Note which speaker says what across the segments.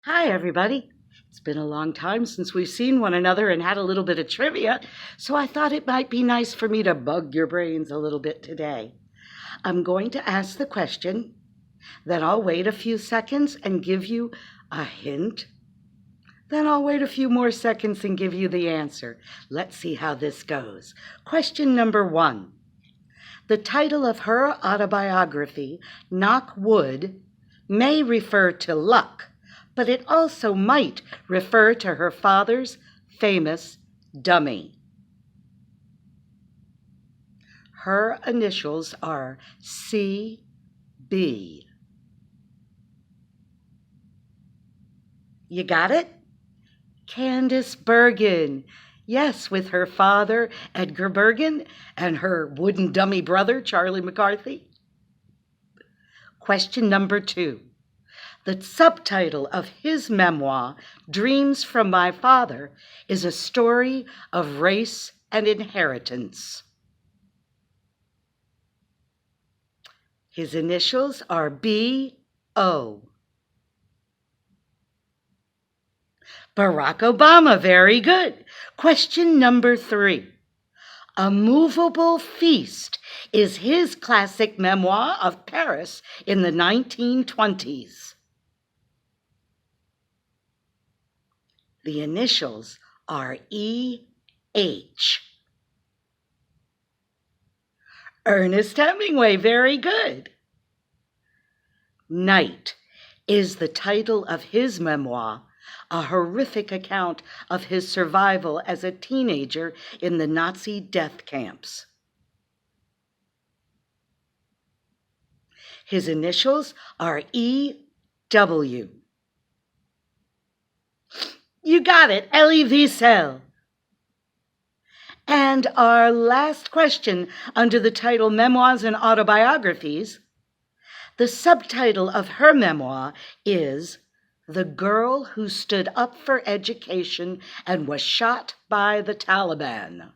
Speaker 1: Hi, everybody. It's been a long time since we've seen one another and had a little bit of trivia, so I thought it might be nice for me to bug your brains a little bit today. I'm going to ask the question, then I'll wait a few seconds and give you a hint. Then I'll wait a few more seconds and give you the answer. Let's see how this goes. Question number 1. The title of her autobiography, Knock Wood, may refer to luck, but it also might refer to her father's famous dummy. Her initials are C.B. You got it? Candice Bergen. Yes, with her father, Edgar Bergen, and her wooden dummy brother, Charlie McCarthy. Question number 2. The subtitle of his memoir, Dreams from My Father, is a story of race and inheritance. His initials are B.O. Barack Obama, very good. Question number 3. A Movable Feast is his classic memoir of Paris in the 1920s. The initials are E.H. Ernest Hemingway, very good. Night is the title of his memoir, a horrific account of his survival as a teenager in the Nazi death camps. His initials are E.W. You got it, Elie Wiesel. And our last question under the title Memoirs and Autobiographies, the subtitle of her memoir is The Girl Who Stood Up for Education and Was Shot by the Taliban.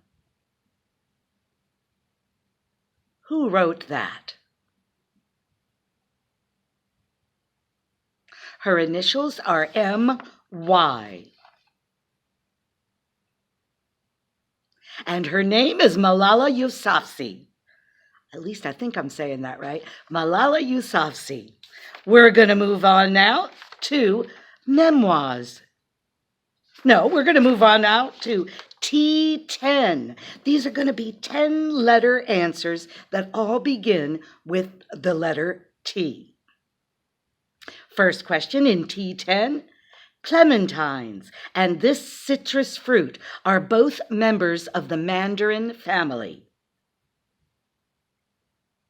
Speaker 1: Who wrote that? Her initials are M.Y. And her name is Malala Yousafzai. At least I think I'm saying that right. Malala Yousafzai. We're going to move on now to memoirs. No, we're going to move on now to T10. These are going to be 10-letter answers that all begin with the letter T. First question in T10. Clementines and this citrus fruit are both members of the mandarin family.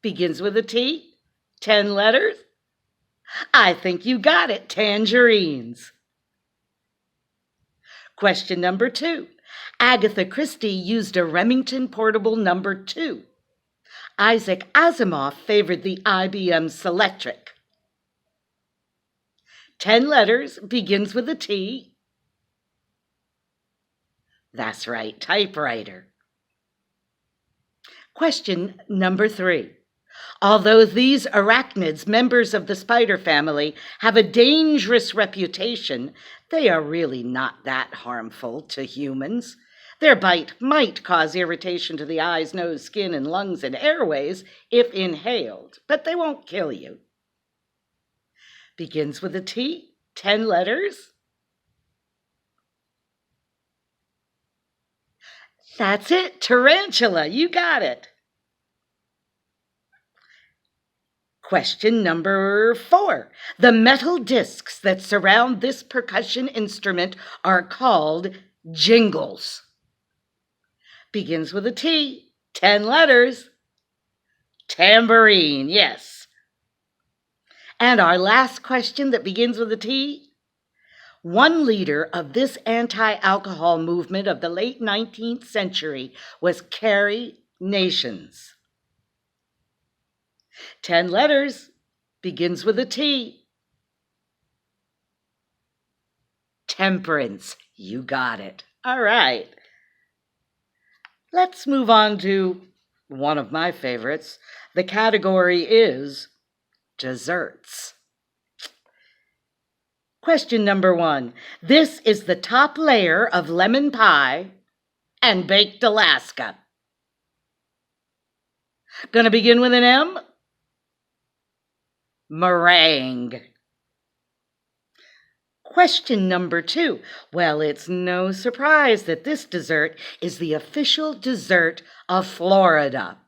Speaker 1: Begins with a T, 10 letters. I think you got it, tangerines. Question number 2. Agatha Christie used a Remington Portable number 2. Isaac Asimov favored the IBM Selectric. 10 letters, begins with a T. That's right, typewriter. Question number 3. Although these arachnids, members of the spider family, have a dangerous reputation, they are really not that harmful to humans. Their bite might cause irritation to the eyes, nose, skin, and lungs and airways if inhaled, but they won't kill you. Begins with a T, 10 letters. That's it, tarantula, you got it. Question number 4. The metal discs that surround this percussion instrument are called jingles. Begins with a T, 10 letters. Tambourine, yes. And our last question that begins with a T. One leader of this anti-alcohol movement of the late 19th century was Carrie Nations. 10 letters, begins with a T. Temperance, you got it. All right. Let's move on to one of my favorites. The category is desserts. Question number 1. This is the top layer of lemon pie and baked Alaska. Gonna begin with an M? Meringue. Question number 2. Well, it's no surprise that this dessert is the official dessert of Florida.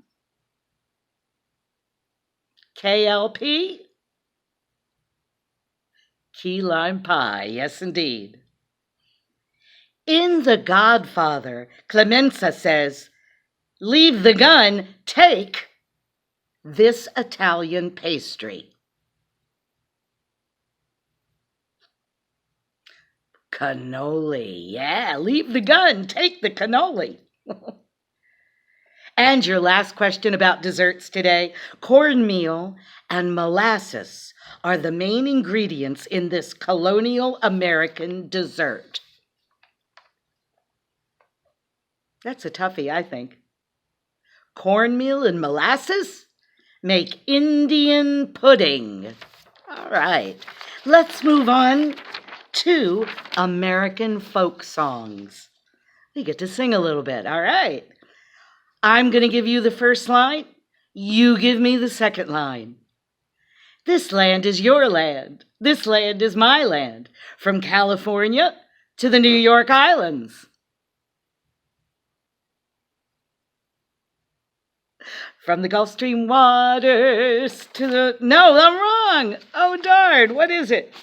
Speaker 1: KLP? Key lime pie, yes indeed. In The Godfather, Clemenza says, "Leave the gun, take this Italian pastry." Cannoli, yeah, leave the gun, take the cannoli. And your last question about desserts today. Cornmeal and molasses are the main ingredients in this colonial American dessert. That's a toughie, I think. Cornmeal and molasses make Indian pudding. All right, let's move on to American folk songs. We get to sing a little bit, all right. I'm going to give you the first line. You give me the second line. This land is your land. This land is my land. From California to the New York Islands. From the Gulf Stream waters to the... No, I'm wrong. Oh, darn. What is it?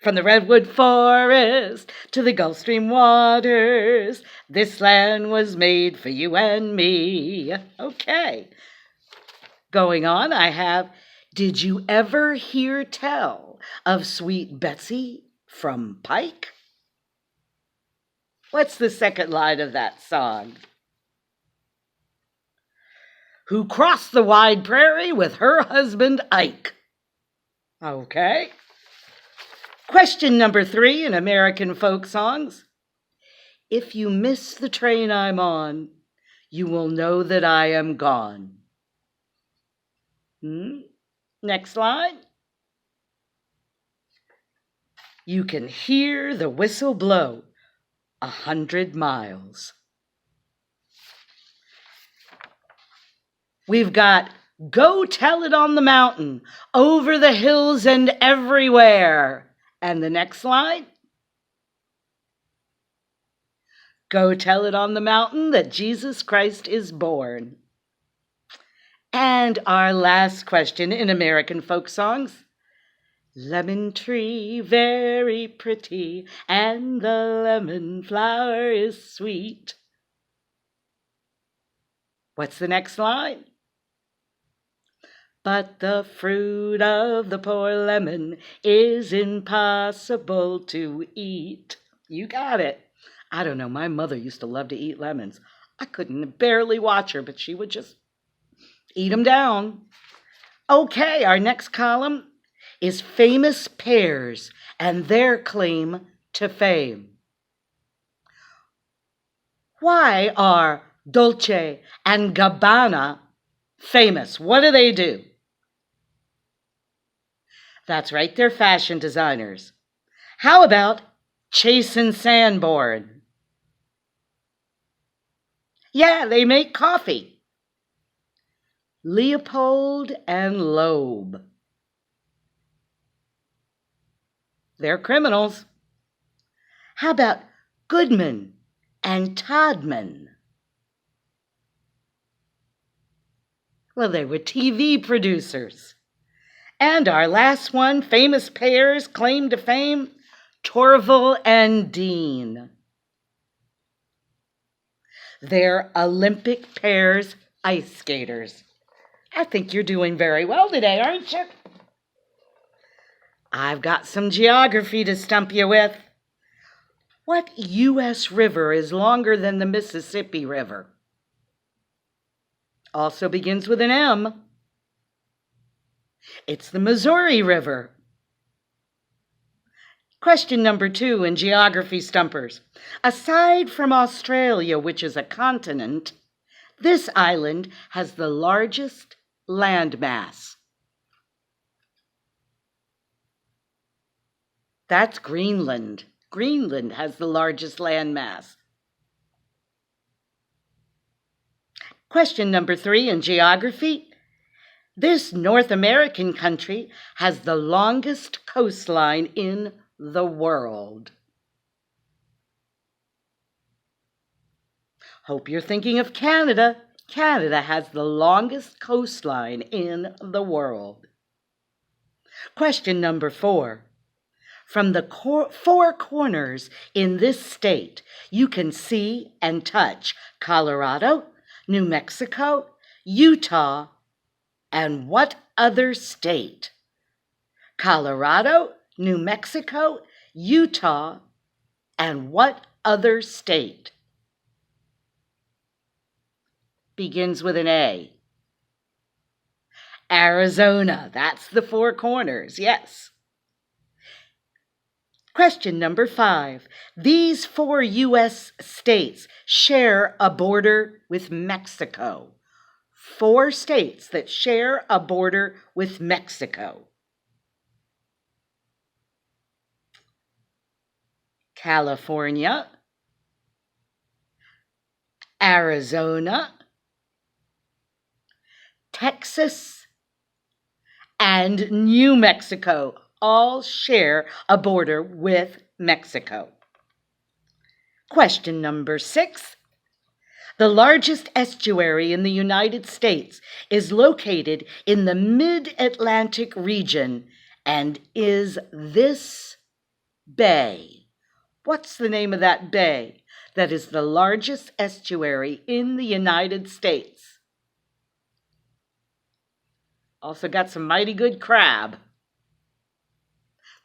Speaker 1: From the Redwood Forest to the Gulf Stream waters, this land was made for you and me. Okay. Going on, I have, did you ever hear tell of Sweet Betsy from Pike? What's the second line of that song? Who crossed the wide prairie with her husband Ike. Okay. Question number 3 in American folk songs. If you miss the train I'm on, you will know that I am gone. Next line. You can hear the whistle blow 100 miles. We've got Go Tell It on the Mountain, over the hills and everywhere. And the next line, go tell it on the mountain that Jesus Christ is born. And our last question in American folk songs, lemon tree very pretty, and the lemon flower is sweet. What's the next line? But the fruit of the poor lemon is impossible to eat. You got it. I don't know, my mother used to love to eat lemons. I couldn't barely watch her, but she would just eat them down. Okay, our next column is famous pears and their claim to fame. Why are Dolce and Gabbana famous? What do they do? That's right, they're fashion designers. How about Chase and Sanborn? Yeah, they make coffee. Leopold and Loeb. They're criminals. How about Goodman and Todman? Well, they were TV producers. And our last one, famous pairs, claim to fame, Torval and Dean. They're Olympic pairs ice skaters. I think you're doing very well today, aren't you? I've got some geography to stump you with. What U.S. river is longer than the Mississippi River? Also begins with an M. It's the Missouri River. Question number 2 in Geography Stumpers. Aside from Australia, which is a continent, this island has the largest landmass. That's Greenland. Greenland has the largest landmass. Question number 3 in geography. This North American country has the longest coastline in the world. Hope you're thinking of Canada. Canada has the longest coastline in the world. Question number 4. From the 4 corners in this state, you can see and touch Colorado, New Mexico, Utah, and what other state? Colorado, New Mexico, Utah, and what other state? Begins with an A. Arizona, that's the 4 corners, yes. Question number 5. These 4 U.S. states share a border with Mexico. 4 states that share a border with Mexico. California, Arizona, Texas, and New Mexico all share a border with Mexico. Question number 6. The largest estuary in the United States is located in the Mid-Atlantic region and is this bay. What's the name of that bay that is the largest estuary in the United States? Also got some mighty good crab.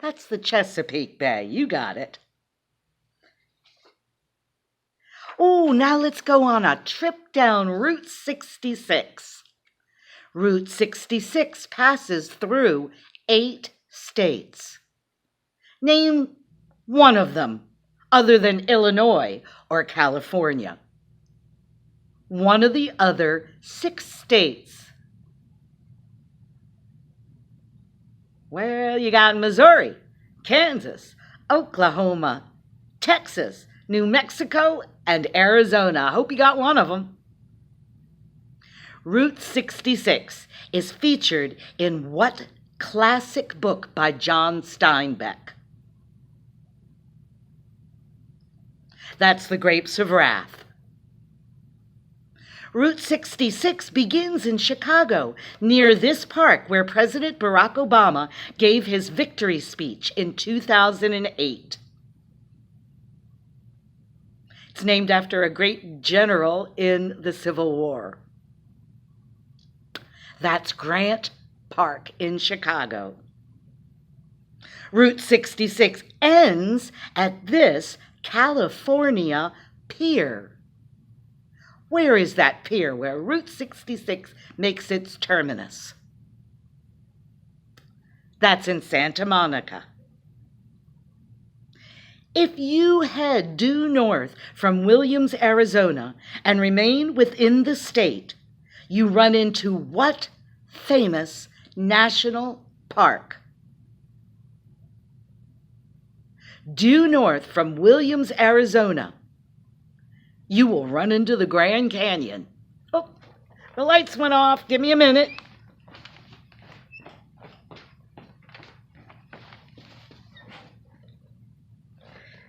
Speaker 1: That's the Chesapeake Bay. You got it. Oh, now let's go on a trip down Route 66. Route 66 passes through 8 states. Name one of them other than Illinois or California. One of the other 6 states. Well, you got Missouri, Kansas, Oklahoma, Texas, New Mexico, and Arizona. I hope you got one of them. Route 66 is featured in what classic book by John Steinbeck? That's The Grapes of Wrath. Route 66 begins in Chicago, near this park where President Barack Obama gave his victory speech in 2008. It's named after a great general in the Civil War. That's Grant Park in Chicago. Route 66 ends at this California pier. Where is that pier where Route 66 makes its terminus? That's in Santa Monica. If you head due north from Williams, Arizona, and remain within the state, you run into what famous national park? Due north from Williams, Arizona, you will run into the Grand Canyon. Oh, the lights went off. Give me a minute.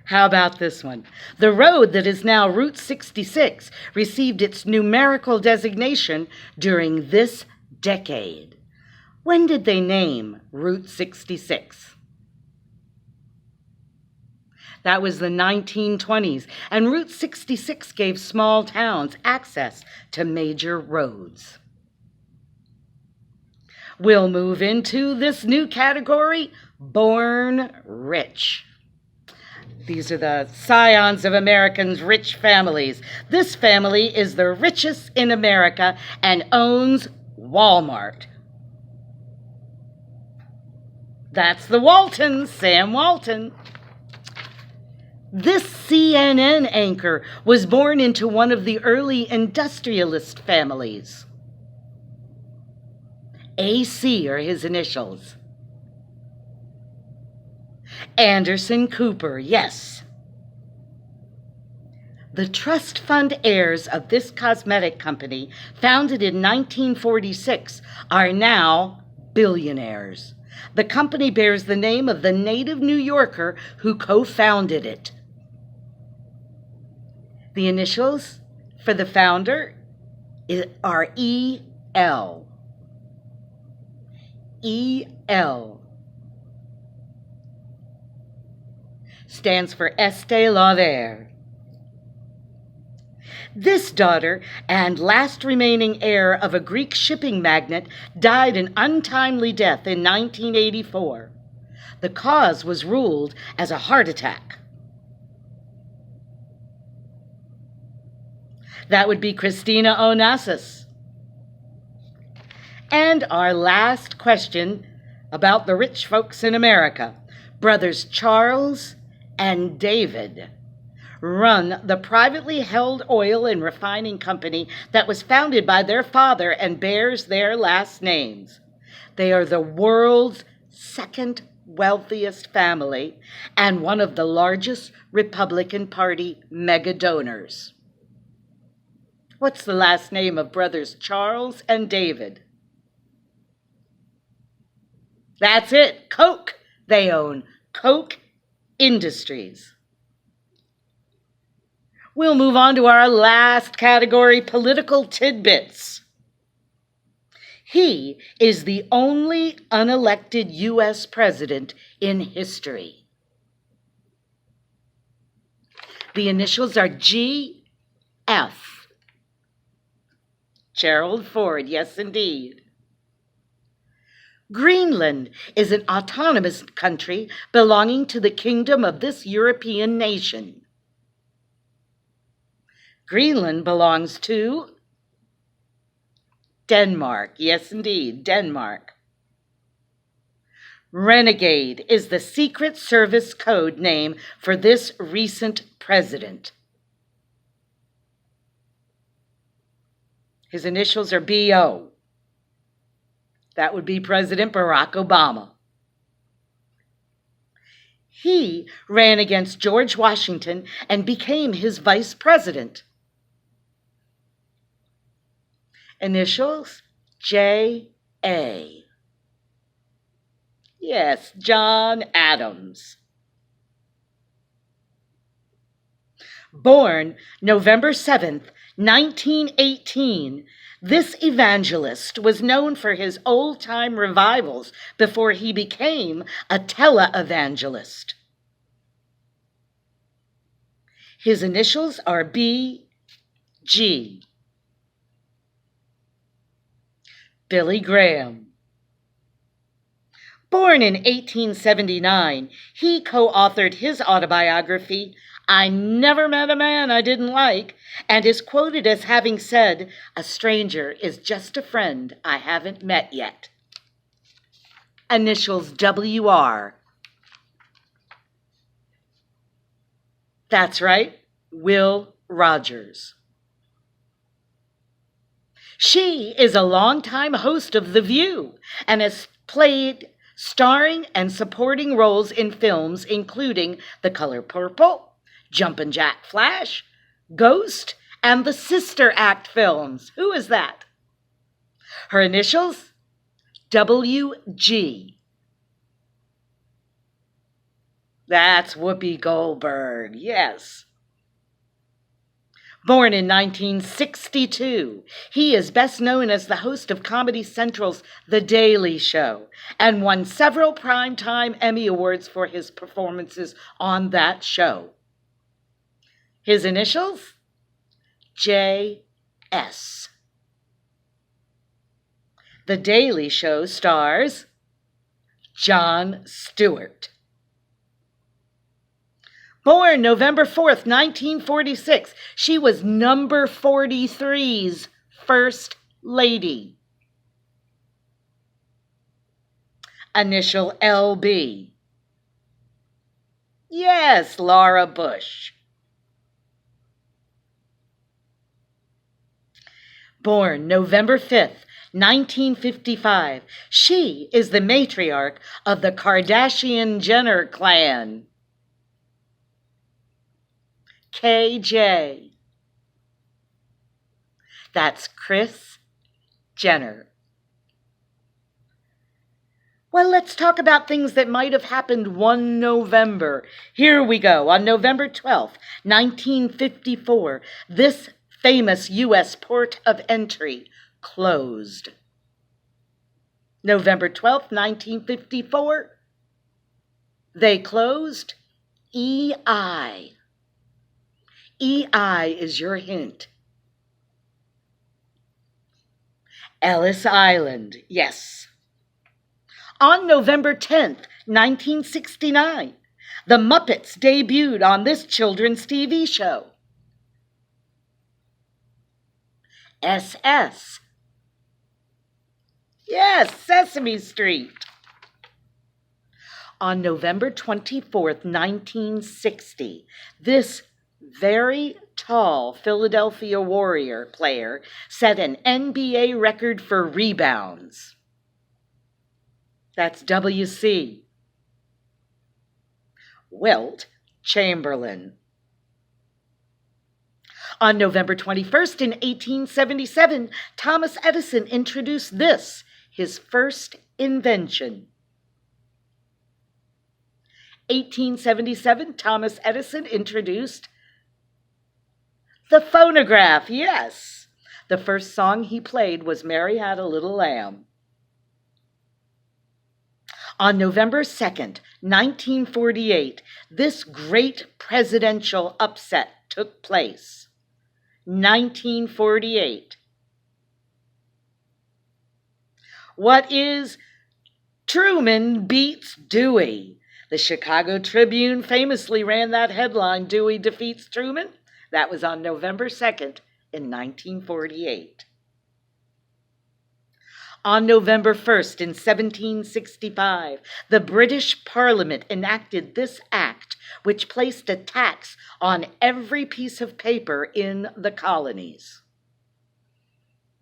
Speaker 1: How about this one? The road that is now Route 66 received its numerical designation during this decade. When did they name Route 66? That was the 1920s, and Route 66 gave small towns access to major roads. We'll move into this new category, Born Rich. These are the scions of Americans' rich families. This family is the richest in America and owns Walmart. That's the Waltons, Sam Walton. This CNN anchor was born into one of the early industrialist families. AC are his initials. Anderson Cooper, yes. The trust fund heirs of this cosmetic company, founded in 1946, are now billionaires. The company bears the name of the native New Yorker who co-founded it. The initials for the founder are E.L. E.L. stands for Estée Lauder. This daughter and last remaining heir of a Greek shipping magnate died an untimely death in 1984. The cause was ruled as a heart attack. That would be Christina Onassis. And our last question about the rich folks in America. Brothers Charles and David run the privately held oil and refining company that was founded by their father and bears their last names. They are the world's second wealthiest family and one of the largest Republican Party mega donors. What's the last name of brothers Charles and David? That's it, Koch. They own Koch Industries. We'll move on to our last category, political tidbits. He is the only unelected U.S. president in history. The initials are G.F. Gerald Ford, yes indeed. Greenland is an autonomous country belonging to the kingdom of this European nation. Greenland belongs to Denmark. Yes, indeed, Denmark. Renegade is the Secret Service code name for this recent president. His initials are B.O. That would be President Barack Obama. He ran against George Washington and became his vice president. Initials J.A. Yes, John Adams. Born November 7th, 1918, this evangelist was known for his old-time revivals before he became a televangelist. His initials are B.G. Billy Graham. Born in 1879, he co-authored his autobiography, I Never Met a Man I Didn't Like, and is quoted as having said, "A stranger is just a friend I haven't met yet." Initials W.R. That's right, Will Rogers. She is a longtime host of The View and has played starring and supporting roles in films including The Color Purple, Jumpin' Jack Flash, Ghost, and the Sister Act films. Who is that? Her initials? W.G. That's Whoopi Goldberg, yes. Born in 1962, he is best known as the host of Comedy Central's The Daily Show and won several Primetime Emmy Awards for his performances on that show. His initials? J.S. The Daily Show stars Jon Stewart. Born November 4th, 1946, she was number 43's First Lady. Initial L.B. Yes, Laura Bush. Born November 5th, 1955. She is the matriarch of the Kardashian-Jenner clan. KJ. That's Kris Jenner. Well, let's talk about things that might have happened one November. Here we go. On November 12th, 1954, this famous U.S. port of entry closed. November 12th, 1954, they closed EI. EI is your hint. Ellis Island, yes. On November 10th, 1969, the Muppets debuted on this children's TV show. SS. Yes, Sesame Street. On November 24th, 1960, this very tall Philadelphia Warrior player set an NBA record for rebounds. That's WC. Wilt Chamberlain. On November 21st, in 1877, Thomas Edison introduced this, his first invention. 1877, Thomas Edison introduced the phonograph, yes. The first song he played was Mary Had a Little Lamb. On November 2nd, 1948, this great presidential upset took place. 1948. What is Truman beats Dewey? The Chicago Tribune famously ran that headline, Dewey defeats Truman. That was on November 2nd in 1948. On November 1st in 1765, the British Parliament enacted this act, which placed a tax on every piece of paper in the colonies.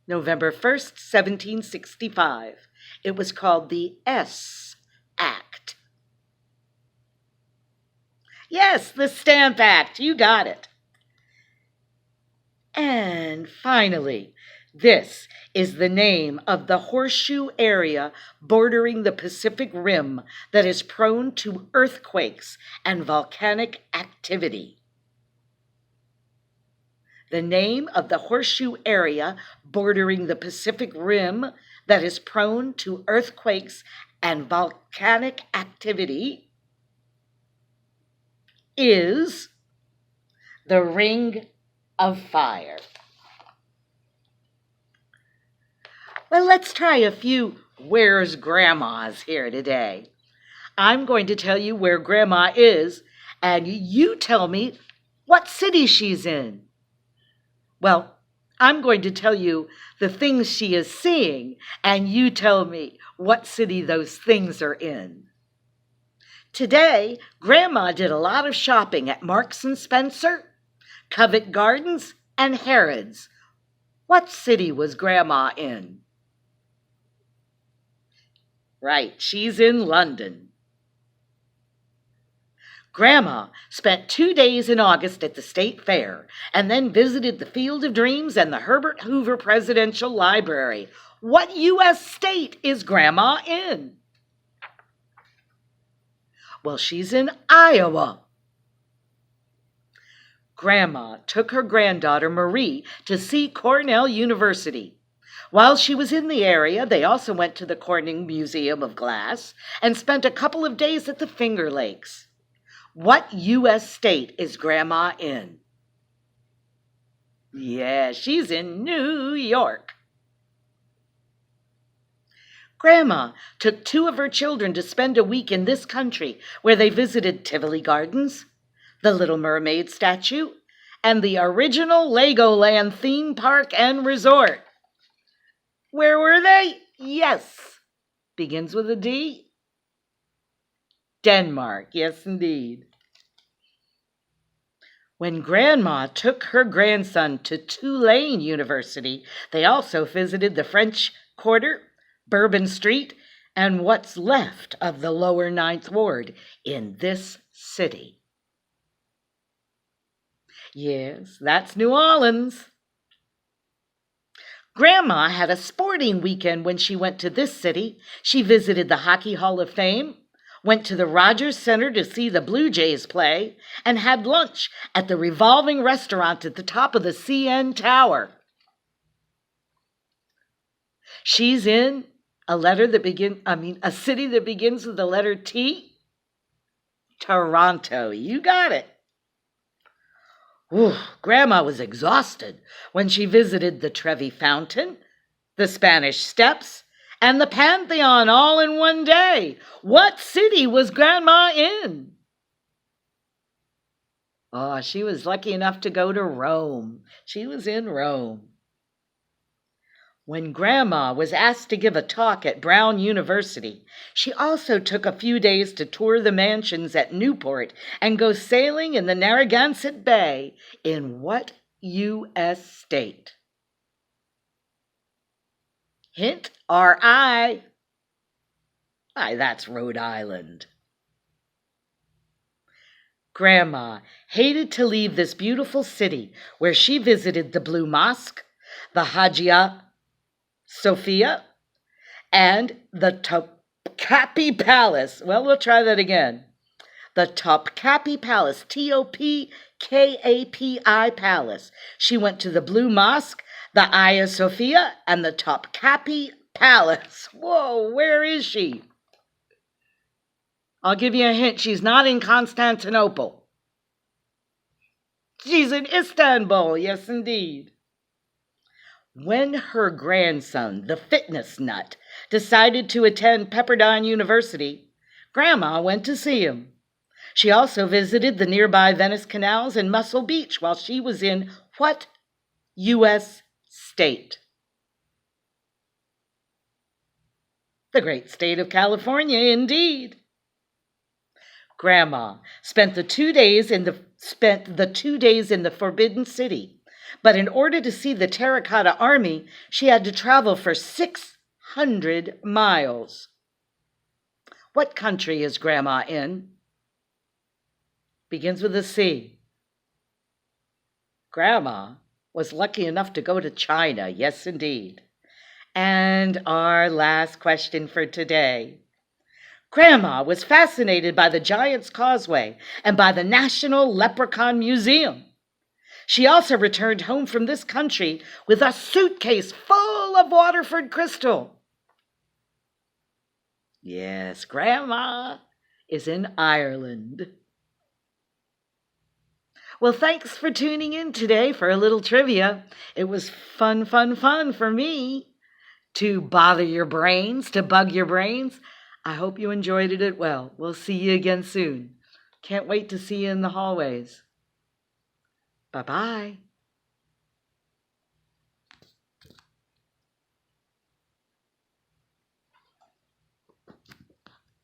Speaker 1: November 1st, 1765. It was called the S Act. Yes, the Stamp Act. You got it. And finally, this is the name of the horseshoe area bordering the Pacific Rim that is prone to earthquakes and volcanic activity. The name of the horseshoe area bordering the Pacific Rim that is prone to earthquakes and volcanic activity is the Ring of Fire. Well, let's try a few Where's Grandma's here today. I'm going to tell you where Grandma is, and you tell me what city she's in. Well, I'm going to tell you the things she is seeing, and you tell me what city those things are in. Today, Grandma did a lot of shopping at Marks & Spencer, Covent Gardens, and Harrods. What city was Grandma in? Right, she's in London. Grandma spent 2 days in August at the State Fair and then visited the Field of Dreams and the Herbert Hoover Presidential Library. What U.S. state is Grandma in? Well, she's in Iowa. Grandma took her granddaughter Marie to see Cornell University. While she was in the area, they also went to the Corning Museum of Glass and spent a couple of days at the Finger Lakes. What U.S. state is Grandma in? Yeah, she's in New York. Grandma took 2 of her children to spend a week in this country where they visited Tivoli Gardens, the Little Mermaid statue, and the original Legoland theme park and resort. Where were they? Yes. Begins with a D. Denmark. Yes, indeed. When Grandma took her grandson to Tulane University, they also visited the French Quarter, Bourbon Street, and what's left of the lower Ninth Ward in this city? Yes, that's New Orleans. Grandma had a sporting weekend when she went to this city. She visited the Hockey Hall of Fame, went to the Rogers Center to see the Blue Jays play, and had lunch at the revolving restaurant at the top of the CN Tower. She's in a city that begins with the letter T. Toronto. You got it. Ooh, Grandma was exhausted when she visited the Trevi Fountain, the Spanish Steps, and the Pantheon all in one day. What city was Grandma in? Oh, she was lucky enough to go to Rome. She was in Rome. When Grandma was asked to give a talk at Brown University, she also took a few days to tour the mansions at Newport and go sailing in the Narragansett Bay. In what U.S. state? Hint, R.I. Why, that's Rhode Island. Grandma hated to leave this beautiful city where she visited the Blue Mosque, the Hagia Sophia, and the Topkapi Palace. Well, we'll try that again. The Topkapi Palace, Topkapi Palace. She went to the Blue Mosque, the Hagia Sophia, and the Topkapi Palace. Whoa, where is she? I'll give you a hint. She's not in Constantinople. She's in Istanbul. Yes, indeed. When her grandson, the fitness nut, decided to attend Pepperdine University, Grandma went to see him. She also visited the nearby Venice Canals and Muscle Beach while she was in what U.S. state? The great state of California, indeed. Grandma spent the 2 days in the Forbidden City. But in order to see the Terracotta Army, she had to travel for 600 miles. What country is Grandma in? Begins with a C. Grandma was lucky enough to go to China. Yes, indeed. And our last question for today. Grandma was fascinated by the Giant's Causeway and by the National Leprechaun Museum. She also returned home from this country with a suitcase full of Waterford crystal. Yes, Grandma is in Ireland. Well, thanks for tuning in today for a little trivia. It was fun for me to bother your brains, to bug your brains. I hope you enjoyed it well. We'll see you again soon. Can't wait to see you in the hallways. Bye-bye.